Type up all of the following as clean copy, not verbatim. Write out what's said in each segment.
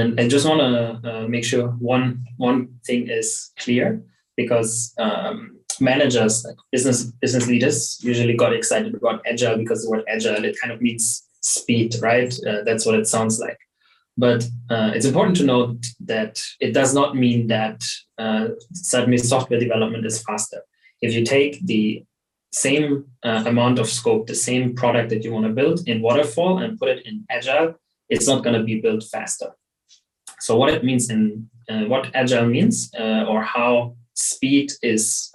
And I just want to make sure one thing is clear, because managers, like business leaders, usually got excited about agile because the word agile, it kind of means speed, right? That's what it sounds like. But it's important to note that it does not mean that suddenly software development is faster. If you take the same amount of scope, the same product that you want to build in waterfall and put it in agile, it's not going to be built faster. So what it means in what agile means, or how speed is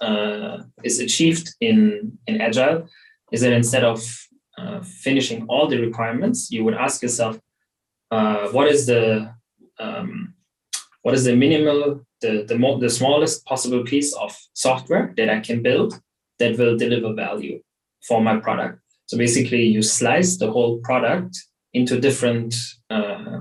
achieved in agile, is that instead of finishing all the requirements, you would ask yourself, what is the minimal, the smallest possible piece of software that I can build that will deliver value for my product. So basically, you slice the whole product into different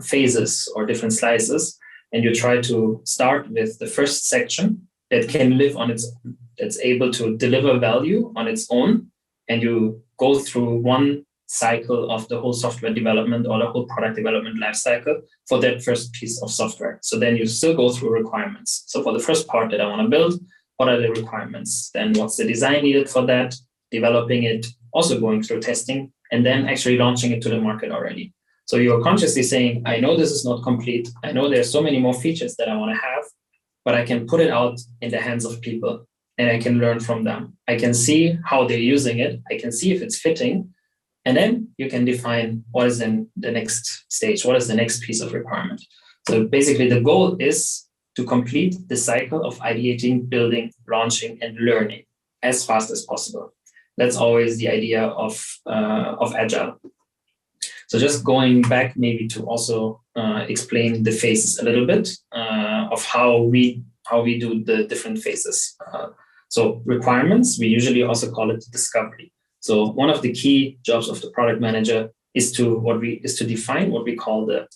phases or different slices, and you try to start with the first section that can live on its own, that's able to deliver value on its own, and you go through one cycle of the whole software development or the whole product development lifecycle for that first piece of software. So then you still go through requirements. So for the first part that I want to build, what are the requirements? Then what's the design needed for that? Developing it, also going through testing, and then actually launching it to the market already. So you're consciously saying, I know this is not complete. I know there's so many more features that I want to have, but I can put it out in the hands of people and I can learn from them. I can see how they're using it. I can see if it's fitting. And then you can define what is in the next stage, what is the next piece of requirement. So basically the goal is to complete the cycle of ideating, building, launching, and learning as fast as possible. That's always the idea of Agile. So just going back maybe to also explain the phases a little bit of how we do the different phases. So requirements, we usually also call it discovery. So one of the key jobs of the product manager is to define what we call the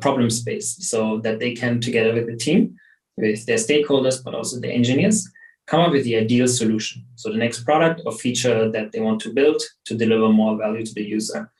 problem space, so that they can, together with the team, with their stakeholders, but also the engineers, come up with the ideal solution. So the next product or feature that they want to build to deliver more value to the user.